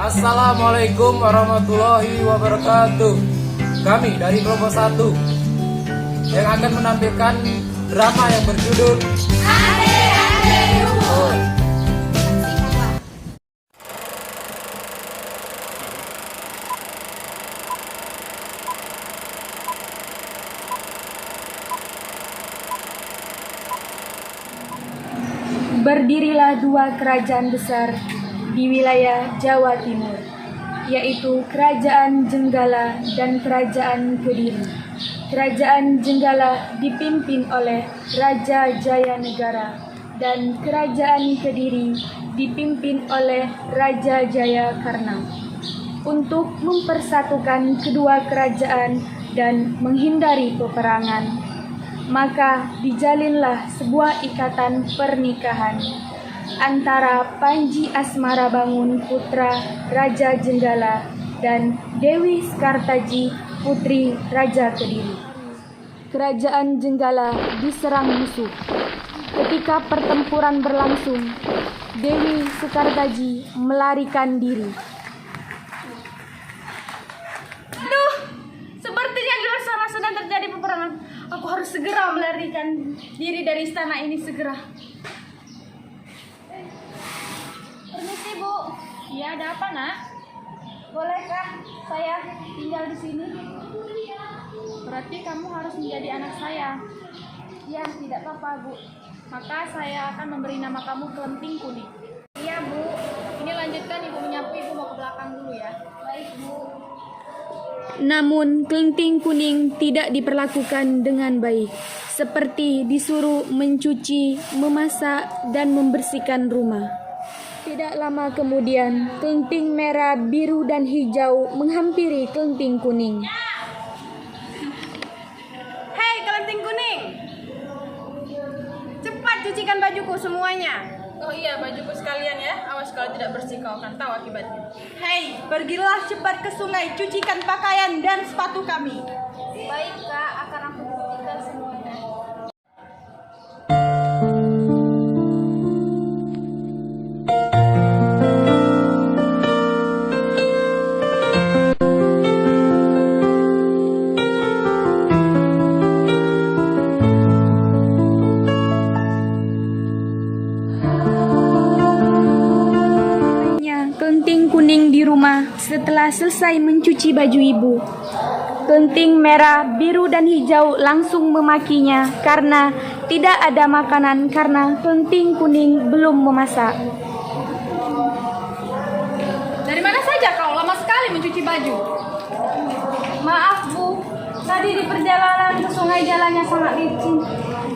Assalamualaikum warahmatullahi wabarakatuh. Kami dari kelompok 1 yang akan menampilkan drama yang berjudul Ade Ruhur. Berdirilah dua kerajaan besar di wilayah Jawa Timur, yaitu Kerajaan Jenggala dan Kerajaan Kediri. Kerajaan Jenggala dipimpin oleh Raja Jayanegara dan Kerajaan Kediri dipimpin oleh Raja Jayakarna. Untuk mempersatukan kedua kerajaan dan menghindari peperangan, maka dijalinlah sebuah ikatan pernikahan antara Panji Asmara Bangun putra Raja Jenggala dan Dewi Sekartaji putri Raja Kediri. Kerajaan Jenggala diserang musuh. Ketika pertempuran berlangsung, Dewi Sekartaji melarikan diri. Sepertinya di luar sana sedang terjadi peperangan. Aku harus segera melarikan diri dari istana ini segera. Permisi, Bu. Iya, ada apa, Nak? Bolehkah saya tinggal di sini? Berarti kamu harus menjadi anak saya. Ya, tidak apa-apa, Bu. Maka saya akan memberi nama kamu Kelenting Kuning. Iya, Bu. Ini lanjutkan Ibu menyapu, Ibu mau ke belakang dulu ya. Baik, Bu. Namun Kelenting Kuning tidak diperlakukan dengan baik, seperti disuruh mencuci, memasak, dan membersihkan rumah. Tidak lama kemudian, Kelenting merah, biru, dan hijau menghampiri Kelenting Kuning. Hei, Kelenting Kuning! Cepat cucikan bajuku semuanya. Oh iya, bajuku sekalian ya. Awas kalau tidak bersih kau akan tahu akibatnya. Hei, pergilah cepat ke sungai, cucikan pakaian dan sepatu kami. Baik, Kak, akan aku buktikan semuanya. Kelenting Kuning di rumah setelah selesai mencuci baju ibu. Kelenting merah, biru, dan hijau langsung memakinya karena tidak ada makanan karena Kelenting Kuning belum memasak. Dari mana saja kau? Lama sekali mencuci baju. Maaf, Bu. Tadi di perjalanan ke sungai jalannya sangat licin,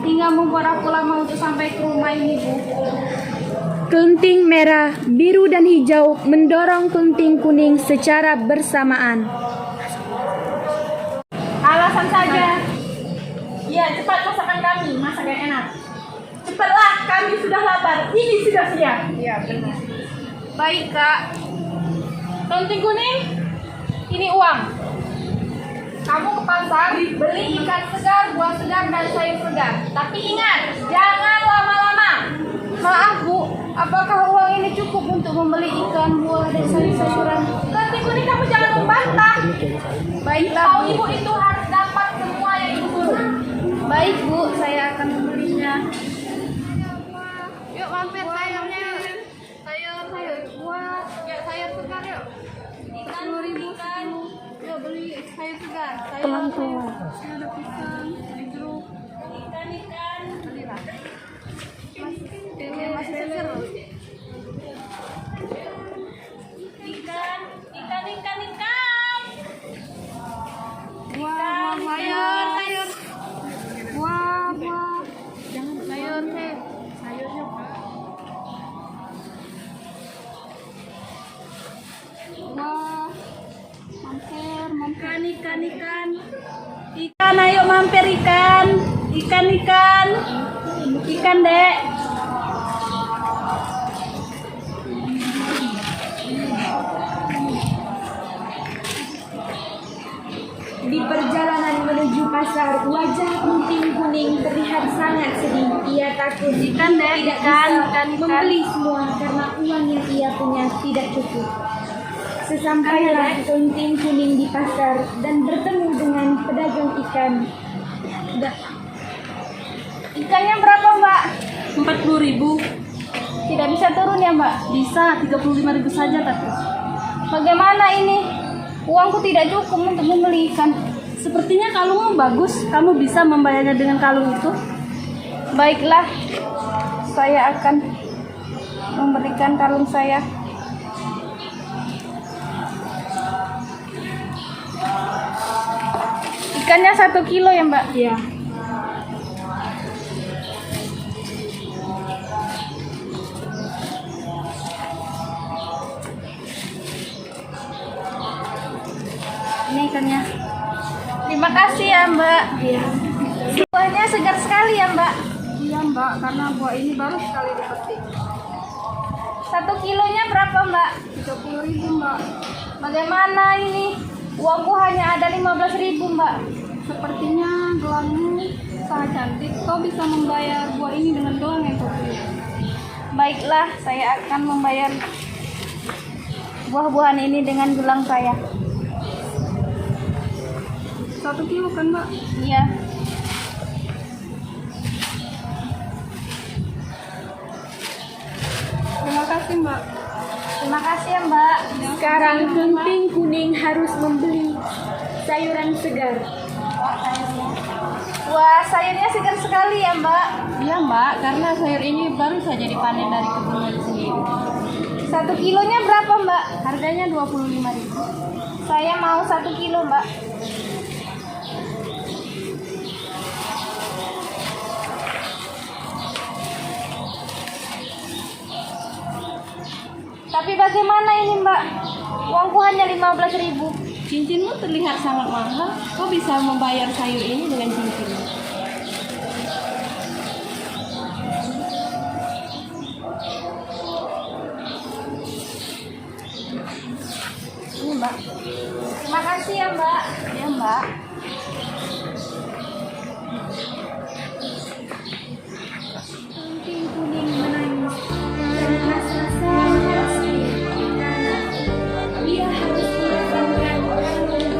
hingga membuat aku lama untuk sampai ke rumah ini, Bu. Kelenting merah, biru, dan hijau mendorong Kelenting Kuning secara bersamaan. Alasan saja. Ya, cepat masakan kami, masak yang enak. Cepatlah, kami sudah lapar. Ini sudah siap. Iya, benar. Baik, Kak. Kelenting Kuning, ini uang. Kamu ke pasar, beli ikan segar, buah segar, dan sayur segar. Tapi ingat, jangan lama-lama. Maaf, Bu. Apakah uang ini cukup untuk membeli ikan, buah, dan sayur-sayuran? Kelenting Kuning, kamu jangan membantah. Baiklah, Bu. Ibu itu harus dapat semua yang Ibu suruh. Baik, Bu. Saya akan membelinya. Yuk, mampir sayurnya. Sayur buah. Yuk, sayur segar yuk. Ikan 10.000. Yuk, beli sayur segar. Pelan-pelan. Ada pisang, ada jeruk. Ikan. Belilah. Masih seger loh. Ikan. Wah, Sayur. Wah. Jangan sayur, sayurnya Pak. Wah. Mampir. Ikan. Ikan, ayo mampir ikan. Ikan, Dek. Di perjalanan menuju pasar, wajah Kelenting Kuning terlihat sangat sedih. Ia takut Ikan, Dek. tidak Ikan. bisa membeli semua karena uang yang ia punya tidak cukup. Sesampainya Tunting Kuning di pasar dan bertemu dengan pedagang ikan. Ikannya berapa, Mbak? 40.000. Tidak bisa turun ya, Mbak? Bisa 35.000 saja tapi. Bagaimana ini? Uangku tidak cukup untuk membeli ikan. Sepertinya kalungmu bagus. Kamu bisa membayarnya dengan kalung itu? Baiklah, saya akan memberikan kalung saya. Ikannya 1 kilo ya, Mbak? Ya. Ini ikannya. Terima kasih ya, Mbak. Iya. Buahnya segar sekali ya, Mbak. Iya Mbak, karena buah ini baru sekali dipetik. 1 kilonya berapa, Mbak? 30.000 Mbak. Bagaimana ini? Uangku hanya ada 15.000, Mbak. Sepertinya gelangmu sangat cantik. Kau bisa membayar buah ini dengan gelang yang kau punya. Baiklah, saya akan membayar buah-buahan ini dengan gelang saya. 1 kilo kan Mbak? Iya. Terima kasih Mbak. Terima kasih ya, Mbak. Sekarang Tunting Kuning harus membeli sayuran segar. Wah, sayurnya segar sekali ya, Mbak. Iya Mbak, karena sayur ini baru saja dipanen dari kebunnya sendiri. 1 kilonya berapa, Mbak? Harganya 25.000. Saya mau 1 kilo, Mbak. Tapi bagaimana ini, Mbak? Uangku hanya 15.000. Cincinmu terlihat sangat mahal. Kau bisa membayar sayur ini dengan cincin. Ini, Mbak. Terima kasih ya, Mbak. Ya Mbak. Tunting Kuning menangis dan rasa pasti karena dia harus mengorbankan kalung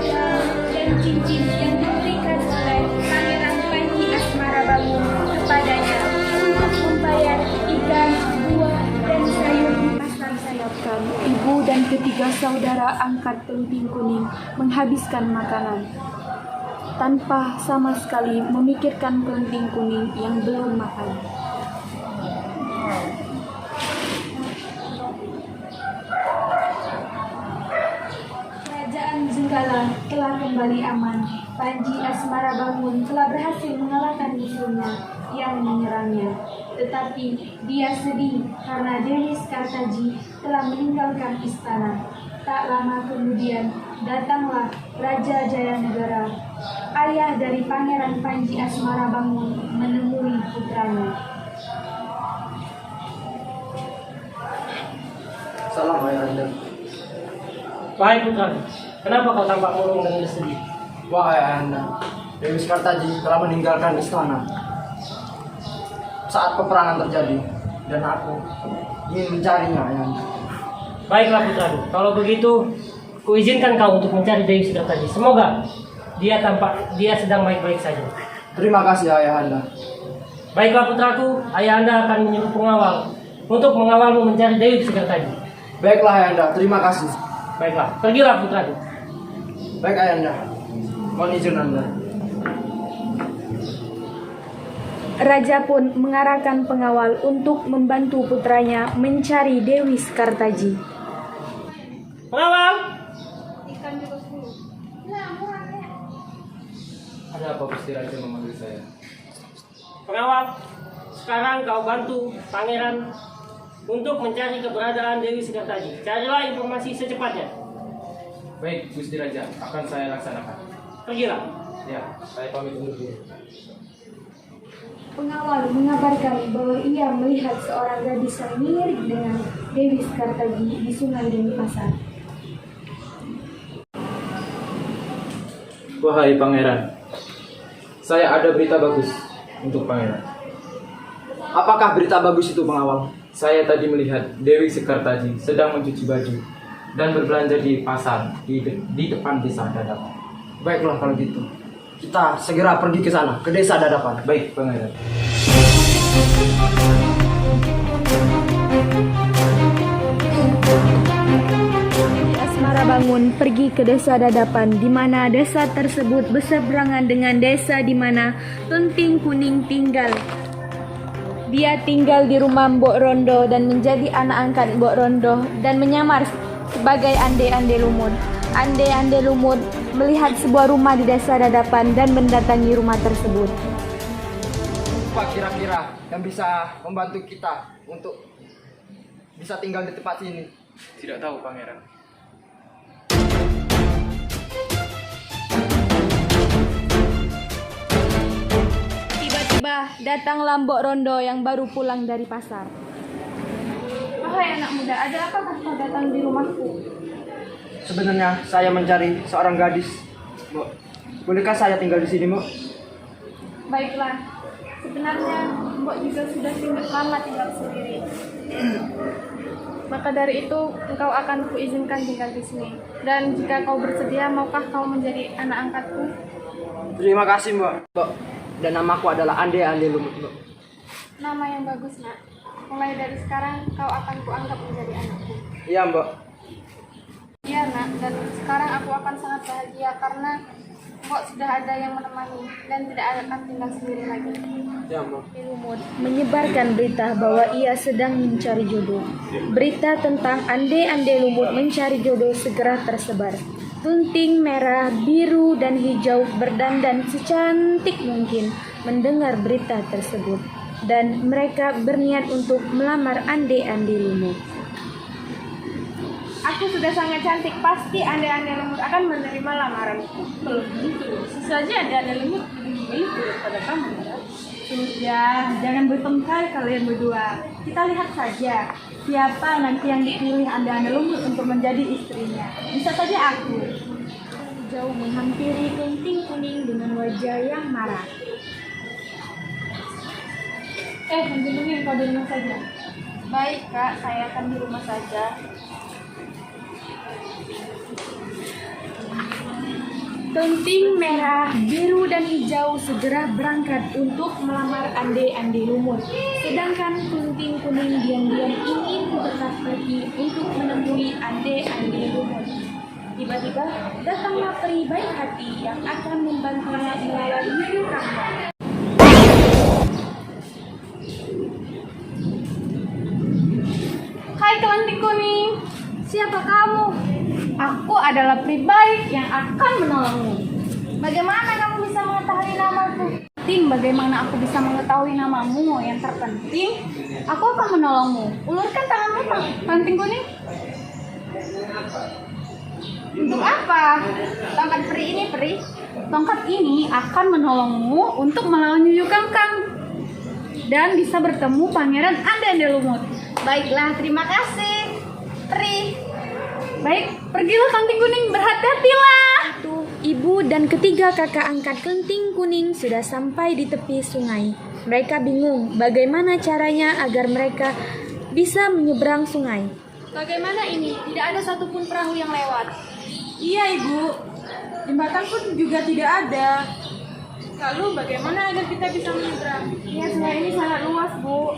dan cincin yang diberikan oleh Pangeran Panji Asmara Bangun kepadanya untuk membayar ikan, buah, dan sayur di pasar sayapkan. Ibu dan ketiga saudara angkat Tunting Kuning menghabiskan makanan tanpa sama sekali memikirkan Tunting Kuning yang belum makan. Kerajaan Jenggala telah kembali aman. Panji Asmara Bangun telah berhasil mengalahkan musuhnya yang menyerangnya. Tetapi dia sedih karena Dewi Kartaji telah meninggalkan istana. Tak lama kemudian datanglah Raja Jayanegara, ayah dari Pangeran Panji Asmara Bangun, menemui putranya. Salam ayahanda. Wahai putra, kenapa kau tampak murung dan bersedih? Wahai ayahanda, Dewi Kartaji telah meninggalkan istana saat peperangan terjadi dan aku ingin mencarinya ayahanda. Baiklah putraku, kalau begitu kuizinkan kau untuk mencari Dewi Kartaji. Semoga dia sedang baik-baik saja. Terima kasih ayahanda. Baiklah putraku, ayahanda akan menyuruh pengawal untuk mengawalmu mencari Dewi Kartaji. Baiklah ayahanda, terima kasih. Baiklah, pergilah putraku. Baik ayahanda, mohon izin anda. Raja pun mengarahkan pengawal untuk membantu putranya mencari Dewi Kartaji. Pengawal! Ikan juga 10. Nah, murahnya. Ada apa Gusti Raja memanggil saya? Pengawal, sekarang kau bantu pangeran untuk mencari keberadaan Dewi Kartaji. Carilah informasi secepatnya. Baik Gusti Raja, akan saya laksanakan. Pergilah. Ya, saya pamit undur diri. Pengawal mengabarkan bahwa ia melihat seorang gadis yang mirip dengan Dewi Kartaji di Sungai Denpasar. Wahai pangeran, saya ada berita bagus untuk pangeran. Apakah berita bagus itu pengawal? Saya tadi melihat Dewi Kartaji sedang mencuci baju dan berbelanja di pasar di depan desa Dadapan. Baiklah kalau gitu. Kita segera pergi ke sana, ke desa Dadapan. Baik, Pangeran. Asmara bangun pergi ke desa Dadapan, di mana desa tersebut berseberangan dengan desa di mana Tunting Kuning tinggal. Dia tinggal di rumah Mbok Rondo dan menjadi anak angkat Mbok Rondo dan menyamar sebagai Ande-Ande Lumut. Ande-Ande Lumut melihat sebuah rumah di desa Dadapan dan mendatangi rumah tersebut. Apa kira-kira yang bisa membantu kita untuk bisa tinggal di tempat ini? Tidak tahu, Pangeran. Tiba-tiba datanglah Mbok Rondo yang baru pulang dari pasar. Wahai anak muda, ada apa kau datang di rumahku? Sebenarnya saya mencari seorang gadis, Mbok. Bolehkah saya tinggal di sini, Mbok? Baiklah, sebenarnya Mbok juga sudah lama tinggal sendiri. Maka dari itu engkau akan kuizinkan tinggal di sini. Dan jika kau bersedia, maukah kau menjadi anak angkatku? Terima kasih, Mbok. Mbok, dan namaku adalah Ande-Ande Lumut, Mbok. Nama yang bagus, nak. Mulai dari sekarang kau akan kuanggap menjadi anakku. Iya, Mbok. Iya, nak. Dan sekarang aku akan sangat bahagia karena Mbok sudah ada yang menemani dan tidak akan tinggal sendiri lagi. Iya, Mbok. Lumut menyebarkan berita bahwa ia sedang mencari jodoh. Berita tentang Ande-Ande Lumut mencari jodoh segera tersebar. Tunting merah, biru, dan hijau berdandan secantik mungkin mendengar berita tersebut. Dan mereka berniat untuk melamar Ande-Ande Lumut. Aku sudah sangat cantik, pasti Ande-Ande Lumut akan menerima lamaranku. Belum tentu. Sesaja ada Lumut lebih baik daripada kamu, ya. Sudah, jangan bertengkar kalian berdua. Kita lihat saja siapa nanti yang dipilih Ande-Ande Lumut untuk menjadi istrinya. Bisa saja aku. Hijau menghampiri Tunting Kuning dengan wajah yang marah. Tunting Kuning, kau di rumah saja. Baik, Kak, saya akan di rumah saja. Tunting merah, biru, dan hijau segera berangkat untuk melamar Ande-Ande Lumut. Sedangkan Tunting Kuning diam-diam ingin tetap pergi untuk menemui Ande-Ande Lumut. Tiba-tiba datanglah peri baik hati yang akan membantunya melawan Yuyu Kangkang. Hai Tunting Kuning, siapa kamu? Aku adalah peri baik yang akan menolongmu. Bagaimana kamu bisa mengetahui namaku? Bagaimana aku bisa mengetahui namamu? Yang terpenting, aku akan menolongmu. Ulurkan tanganmu, Tunting Kuning. Untuk apa? Tongkat peri ini, peri. Tongkat ini akan menolongmu untuk melawan Yuyu Kangkang dan bisa bertemu Pangeran Ande-Ande Lumut. Baiklah, terima kasih, peri. Baik, pergilah Tunting Kuning, berhati-hatilah. Ibu dan ketiga kakak angkat Tunting Kuning sudah sampai di tepi sungai. Mereka bingung bagaimana caranya agar mereka bisa menyeberang sungai. Bagaimana ini? Tidak ada satupun perahu yang lewat. Iya, Ibu. Jembatan pun juga tidak ada. Lalu bagaimana agar kita bisa menyeberang? Ya, sungai ini sangat luas, Bu.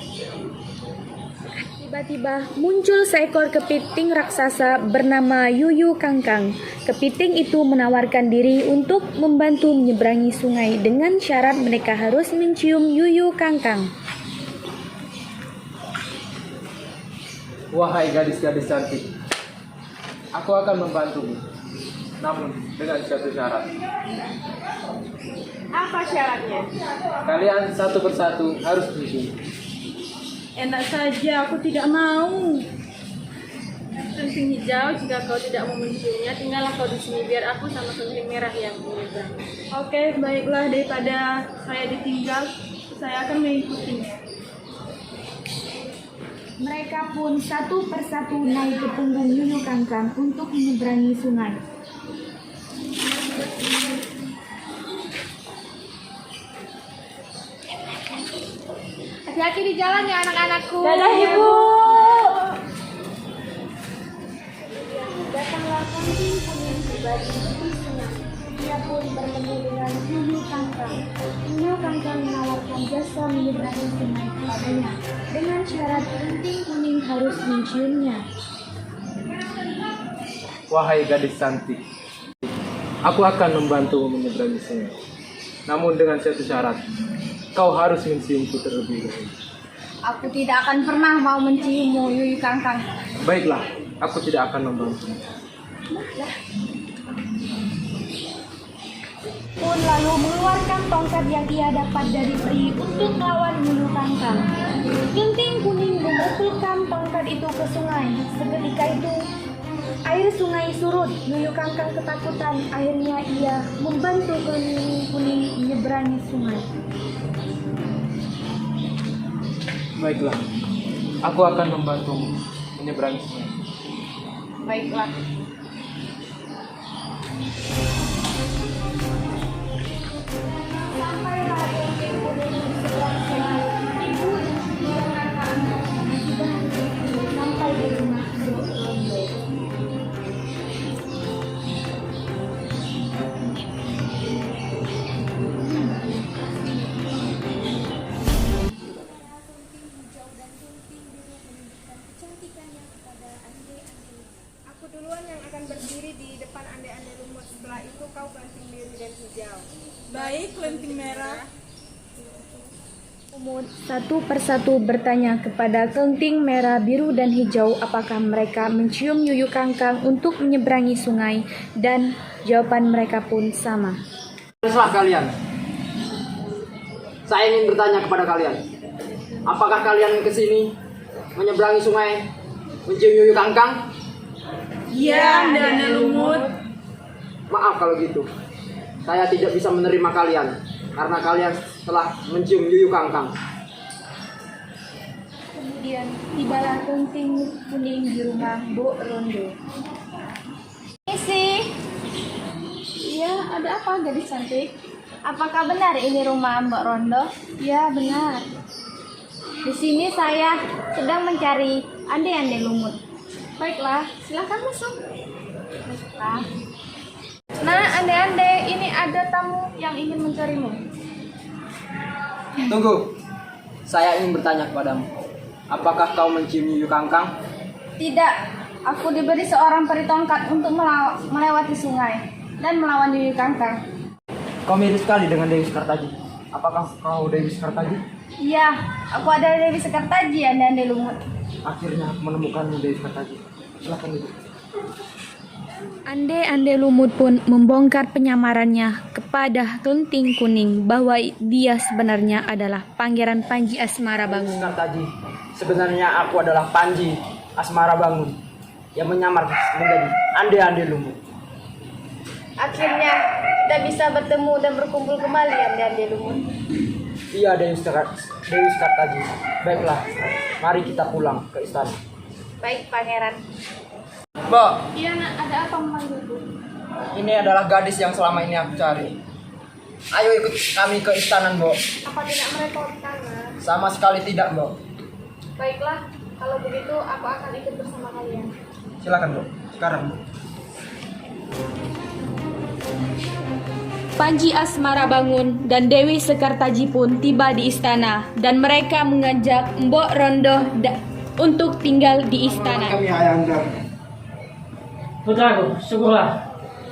Tiba-tiba muncul seekor kepiting raksasa bernama Yuyu Kangkang. Kepiting itu menawarkan diri untuk membantu menyeberangi sungai dengan syarat mereka harus mencium Yuyu Kangkang. Wahai gadis-gadis cantik, aku akan membantumu. Namun dengan satu syarat. Apa syaratnya? Kalian satu persatu harus mencium. Enak saja, aku tidak mau. Tunting hijau, jika kau tidak mau menciumnya, tinggallah kau di sini biar aku sama tunting merah yang menyeberang. Oke, baiklah, daripada saya ditinggal, saya akan mengikutinya. Mereka pun satu persatu naik ke punggung Yuyu Kangkang untuk menyeberangi sungai. Hati-hati di jalan ya anak-anakku. Dadah, Ibu. Kunting kuning tiba di tepi sungai. Dia pun bertemu dengan Yuyu Kangkang. Yuyu Kangkang menawarkan jasa menyeberangi sungai kepadanya dengan syarat kunting kuning harus menciumnya. Wahai gadis cantik, aku akan membantu menyeberangi sungai. Namun dengan satu syarat, kau harus menciumku terlebih dahulu. Aku tidak akan pernah mau menciummu, Yuyu Kangkang. Baiklah, aku tidak akan membantu. Pun lalu mengeluarkan tongkat yang ia dapat dari peri untuk melawan Yuyu Kangkang. Kunting kuning memukulkan tongkat itu ke sungai. Seketika itu air sungai surut. Yuyu Kangkang ketakutan. Akhirnya ia membantu kunting kuning menyeberangi sungai. Baiklah, aku akan membantumu menyeberangi sungai. Baiklah. Sampailah kunting kuning di seberang sungai. Ibu mendengarkan sampai di rumah Mbok Rondo. Aku duluan yang akan berdiri di depan ande-ande lumut. Setelah itu kau kelenting biru dan hijau. Baik, kelenting merah. Lumut satu persatu bertanya kepada kelenting merah, biru, dan hijau apakah mereka mencium Yuyu Kangkang untuk menyeberangi sungai, dan jawaban mereka pun sama. Teruslah kalian. Saya ingin bertanya kepada kalian. Apakah kalian kesini menyeberangi sungai, mencium Yuyu Kangkang? Iya, ande-ande lumut. Maaf kalau gitu. Saya tidak bisa menerima kalian karena kalian telah mencium Yuyu Kangkang. Kemudian tibalah kelenting kuning di rumah Mbok Rondo. Isi. Iya, ada apa gadis cantik? Apakah benar ini rumah Mbak Rondo? Ya, benar. Di sini saya sedang mencari ande-ande lumut. Baiklah, silakan masuk. Baiklah. Nah, ande-ande, ini ada tamu yang ingin mencarimu. Tunggu. Saya ingin bertanya kepadamu. Apakah kau mencium Yuyu Kangkang? Tidak, aku diberi seorang peri tongkat untuk melewati sungai dan melawan Yuyu Kangkang. Kau mirip sekali dengan Dewi Sekartaji. Apakah kau Dewi Sekartaji? Iya, aku ada Dewi Sekartaji, ande-ande lumut. Akhirnya aku menemukanmu Dewi Sekartaji. Silakan duduk. Ande-ande lumut pun membongkar penyamarannya kepada kelenting kuning bahwa dia sebenarnya adalah Pangeran Panji Asmara Bangun. Sekartaji, sebenarnya aku adalah Panji Asmara Bangun yang menyamar menjadi ande-ande lumut. Akhirnya kita bisa bertemu dan berkumpul kembali, ande-ande lumut. Iya Dewi Sekartaji. Baiklah, mari kita pulang ke istana. Baik, Pangeran. Mbak, Iya, nak, ada apa memanggilku? ini adalah gadis yang selama ini aku cari. Ayo ikut kami ke istana, Mbak. Apa tidak merepotkan, nak? Sama sekali tidak, Mbak. Baiklah, kalau begitu aku akan ikut bersama kalian. Silakan, Mbak. Sekarang, Mbak. Panji Asmara Bangun dan Dewi Sekartaji pun tiba di istana dan mereka mengajak Mbok Rondo untuk tinggal di istana. Kami ayahanda. Putraku, syukurlah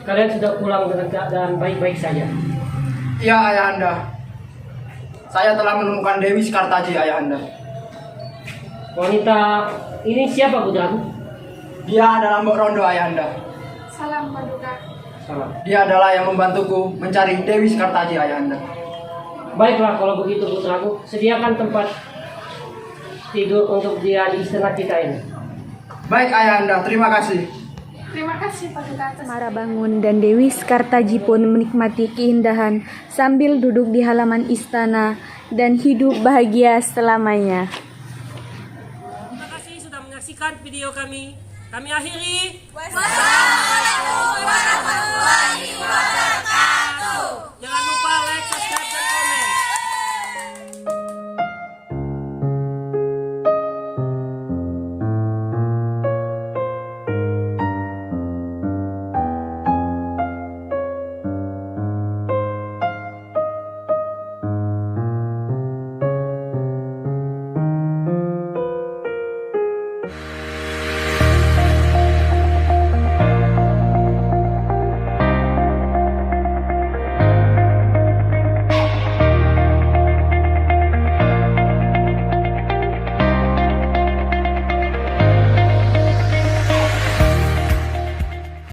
kalian sudah pulang dengan keadaan baik-baik saja. Iya, ayahanda. Saya telah menemukan Dewi Sekartaji, ayahanda. Wanita ini siapa, putraku? Dia adalah Mbok Rondo, ayahanda. Salam Paduka. Salam. Dia adalah yang membantuku mencari Dewi Sekartaji, ayahanda. Baiklah kalau begitu, putraku, sediakan tempat tidur untuk dia di istana kita ini. Baik, ayahanda. Terima kasih. Terima kasih Paduka. Asmara Bangun dan Dewi Sekartaji pun menikmati keindahan sambil duduk di halaman istana dan hidup bahagia selamanya. Terima kasih sudah menyaksikan video kami. Kami akhiri. Wassalam.